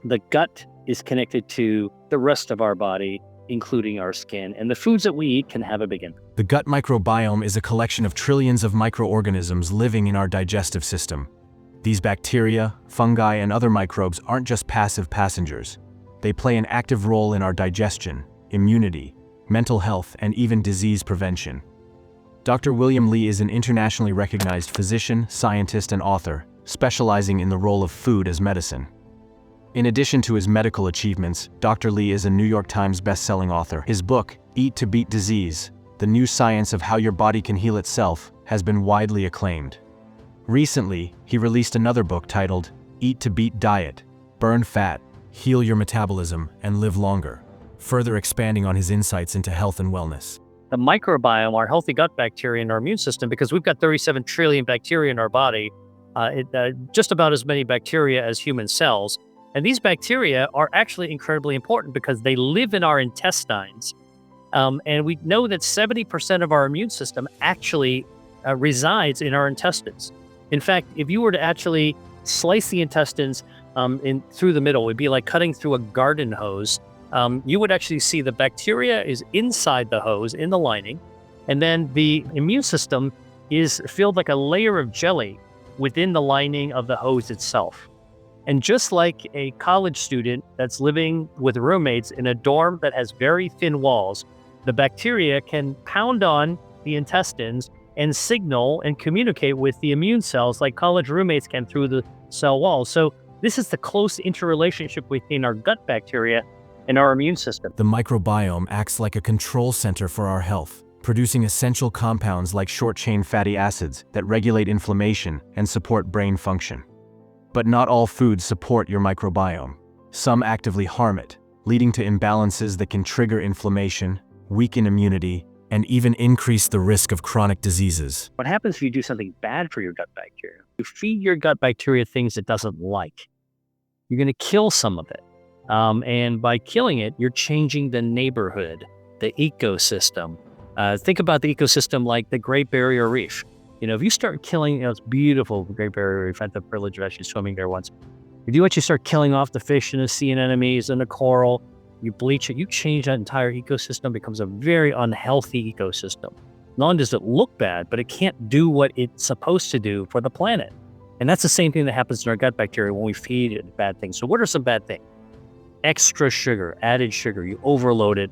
The gut is connected to the rest of our body, including our skin, and the foods that we eat can have a big impact. The gut microbiome is a collection of trillions of microorganisms living in our digestive system. These bacteria, fungi, and other microbes aren't just passive passengers. They play an active role in our digestion, immunity, mental health, and even disease prevention. Dr. William Li is an internationally recognized physician, scientist, and author, specializing in the role of food as medicine. In addition to his medical achievements, Dr. Li is a New York Times bestselling author. His book, Eat to Beat Disease: The New Science of How Your Body Can Heal Itself, has been widely acclaimed. Recently, he released another book titled Eat to Beat Diet: Burn Fat, Heal Your Metabolism, and Live Longer, further expanding on his insights into health and wellness. The microbiome, our healthy gut bacteria in our immune system, because we've got 37 trillion bacteria in our body, just about as many bacteria as human cells. And these bacteria are actually incredibly important because they live in our intestines. And we know that 70% of our immune system actually resides in our intestines. In fact, if you were to actually slice the intestines through the middle, it'd be like cutting through a garden hose. You would actually see the bacteria is inside the hose, in the lining, and then the immune system is filled like a layer of jelly within the lining of the hose itself. And just like a college student that's living with roommates in a dorm that has very thin walls, the bacteria can pound on the intestines and signal and communicate with the immune cells like college roommates can through the cell walls. So this is the close interrelationship between our gut bacteria and our immune system. The microbiome acts like a control center for our health, producing essential compounds like short-chain fatty acids that regulate inflammation and support brain function. But not all foods support your microbiome. Some actively harm it, leading to imbalances that can trigger inflammation, weaken immunity, and even increase the risk of chronic diseases. What happens if you do something bad for your gut bacteria? You feed your gut bacteria things it doesn't like. You're going to kill some of it. And by killing it, you're changing the neighborhood, the ecosystem. Think about the ecosystem like the Great Barrier Reef. If you start killing, it's beautiful Great Barrier Reef. I had the privilege of actually swimming there once. If you actually start killing off the fish and the sea anemones and the coral, you bleach it, you change that entire ecosystem, it becomes a very unhealthy ecosystem. Not only does it look bad, but it can't do what it's supposed to do for the planet. And that's the same thing that happens in our gut bacteria when we feed it bad things. So what are some bad things? Extra sugar, added sugar, you overload it.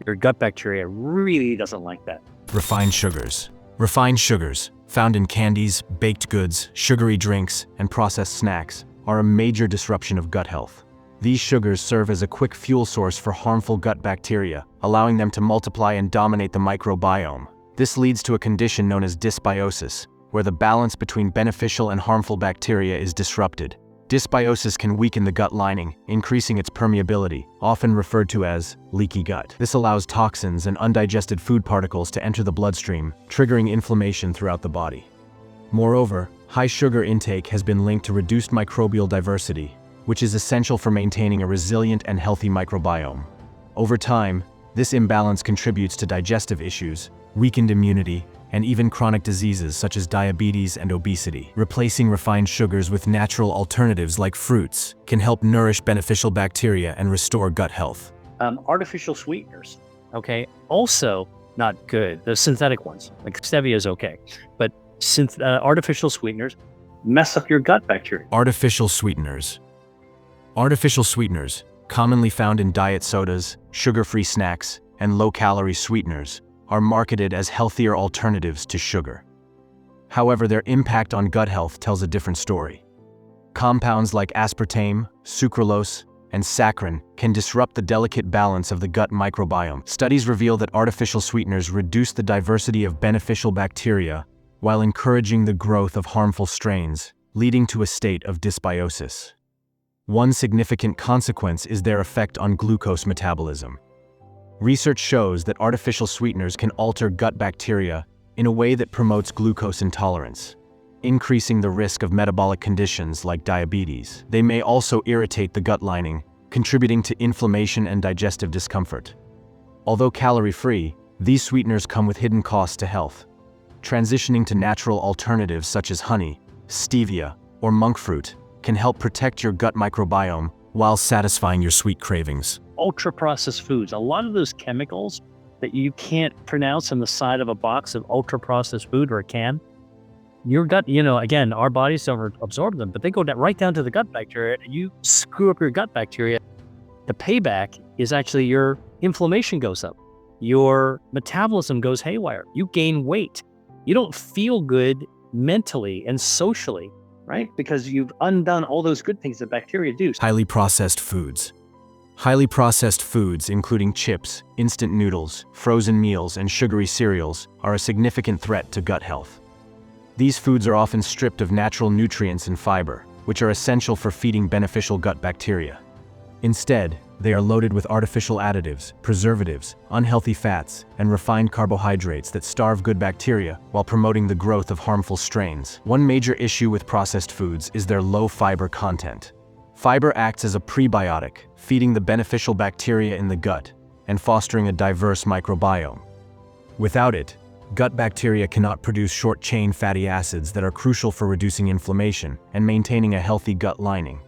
Your gut bacteria really doesn't like that. Refined sugars. Refined sugars, found in candies, baked goods, sugary drinks, and processed snacks, are a major disruption of gut health. These sugars serve as a quick fuel source for harmful gut bacteria, allowing them to multiply and dominate the microbiome. This leads to a condition known as dysbiosis, where the balance between beneficial and harmful bacteria is disrupted. Dysbiosis can weaken the gut lining, increasing its permeability, often referred to as leaky gut. This allows toxins and undigested food particles to enter the bloodstream, triggering inflammation throughout the body. Moreover, high sugar intake has been linked to reduced microbial diversity, which is essential for maintaining a resilient and healthy microbiome. Over time, this imbalance contributes to digestive issues, weakened immunity, and even chronic diseases such as diabetes and obesity. Replacing refined sugars with natural alternatives like fruits can help nourish beneficial bacteria and restore gut health. Artificial sweeteners, okay, also not good. The synthetic ones, like stevia is okay, but artificial sweeteners mess up your gut bacteria. Artificial sweeteners. Artificial sweeteners, commonly found in diet sodas, sugar-free snacks, and low-calorie sweeteners, are marketed as healthier alternatives to sugar. However, their impact on gut health tells a different story. Compounds like aspartame, sucralose, and saccharin can disrupt the delicate balance of the gut microbiome. Studies reveal that artificial sweeteners reduce the diversity of beneficial bacteria while encouraging the growth of harmful strains, leading to a state of dysbiosis. One significant consequence is their effect on glucose metabolism. Research shows that artificial sweeteners can alter gut bacteria in a way that promotes glucose intolerance, increasing the risk of metabolic conditions like diabetes. They may also irritate the gut lining, contributing to inflammation and digestive discomfort. Although calorie-free, these sweeteners come with hidden costs to health. Transitioning to natural alternatives such as honey, stevia, or monk fruit can help protect your gut microbiome while satisfying your sweet cravings. Ultra-processed foods, a lot of those chemicals that you can't pronounce on the side of a box of ultra-processed food or a can, your gut, again, our bodies don't absorb them, but they go right down to the gut bacteria, and you screw up your gut bacteria. The payback is actually your inflammation goes up. Your metabolism goes haywire. You gain weight. You don't feel good mentally and socially, right? Because you've undone all those good things that bacteria do. Highly processed foods. Highly processed foods, including chips, instant noodles, frozen meals, and sugary cereals, are a significant threat to gut health. These foods are often stripped of natural nutrients and fiber, which are essential for feeding beneficial gut bacteria. Instead, they are loaded with artificial additives, preservatives, unhealthy fats, and refined carbohydrates that starve good bacteria while promoting the growth of harmful strains. One major issue with processed foods is their low fiber content. Fiber acts as a prebiotic, feeding the beneficial bacteria in the gut and fostering a diverse microbiome. Without it, gut bacteria cannot produce short-chain fatty acids that are crucial for reducing inflammation and maintaining a healthy gut lining.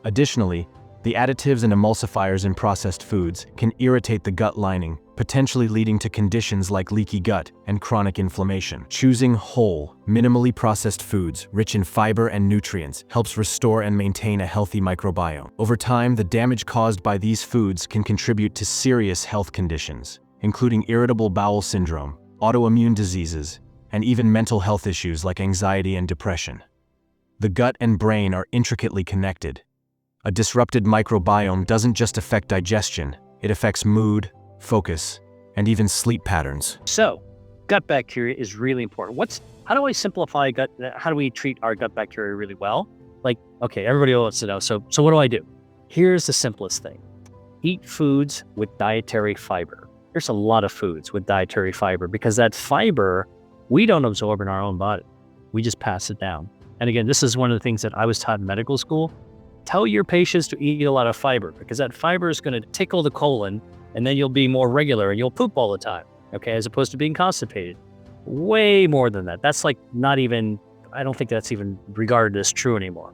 Additionally, the additives and emulsifiers in processed foods can irritate the gut lining, potentially leading to conditions like leaky gut and chronic inflammation. Choosing whole, minimally processed foods rich in fiber and nutrients helps restore and maintain a healthy microbiome. Over time, the damage caused by these foods can contribute to serious health conditions, including irritable bowel syndrome, autoimmune diseases, and even mental health issues like anxiety and depression. The gut and brain are intricately connected. A disrupted microbiome doesn't just affect digestion, it affects mood, focus, and even sleep patterns. So, gut bacteria is really important. How do I simplify gut? How do we treat our gut bacteria really well? Okay, everybody wants to know. So what do I do? Here's the simplest thing. Eat foods with dietary fiber. There's a lot of foods with dietary fiber because that fiber, we don't absorb in our own body. We just pass it down. And again, this is one of the things that I was taught in medical school. Tell your patients to eat a lot of fiber because that fiber is going to tickle the colon and then you'll be more regular and you'll poop all the time, okay, as opposed to being constipated. Way more than that. That's not even, I don't think that's even regarded as true anymore.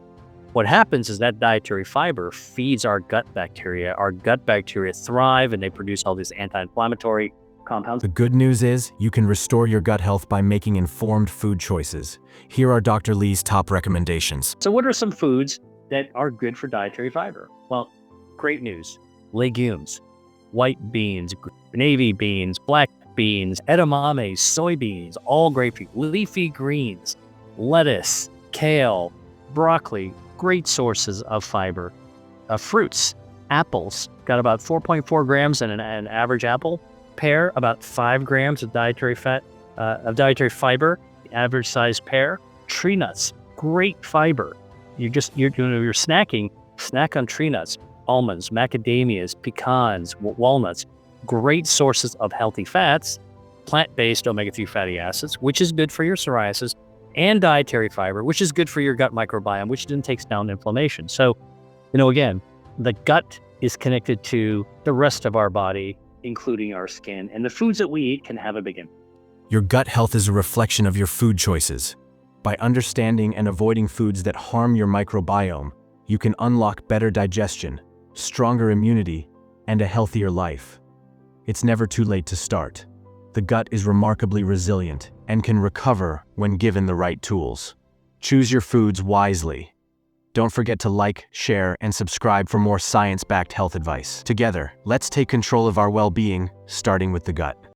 What happens is that dietary fiber feeds our gut bacteria. Our gut bacteria thrive and they produce all these anti-inflammatory compounds. The good news is you can restore your gut health by making informed food choices. Here are Dr. Lee's top recommendations. So what are some foods that are good for dietary fiber? Well, great news. Legumes, white beans, navy beans, black beans, edamame, soybeans, all great for you. Leafy greens, lettuce, kale, broccoli, great sources of fiber. Fruits, apples, got about 4.4 grams in an average apple. Pear, about 5 grams of dietary fiber, the average size pear. Tree nuts, great fiber. You're snacking, snack on tree nuts, almonds, macadamias, pecans, walnuts, great sources of healthy fats, plant-based omega-3 fatty acids, which is good for your psoriasis, and dietary fiber, which is good for your gut microbiome, which then takes down inflammation. So, again, the gut is connected to the rest of our body, including our skin, and the foods that we eat can have a big impact. Your gut health is a reflection of your food choices. By understanding and avoiding foods that harm your microbiome, you can unlock better digestion, stronger immunity, and a healthier life. It's never too late to start. The gut is remarkably resilient and can recover when given the right tools. Choose your foods wisely. Don't forget to like, share, and subscribe for more science-backed health advice. Together, let's take control of our well-being, starting with the gut.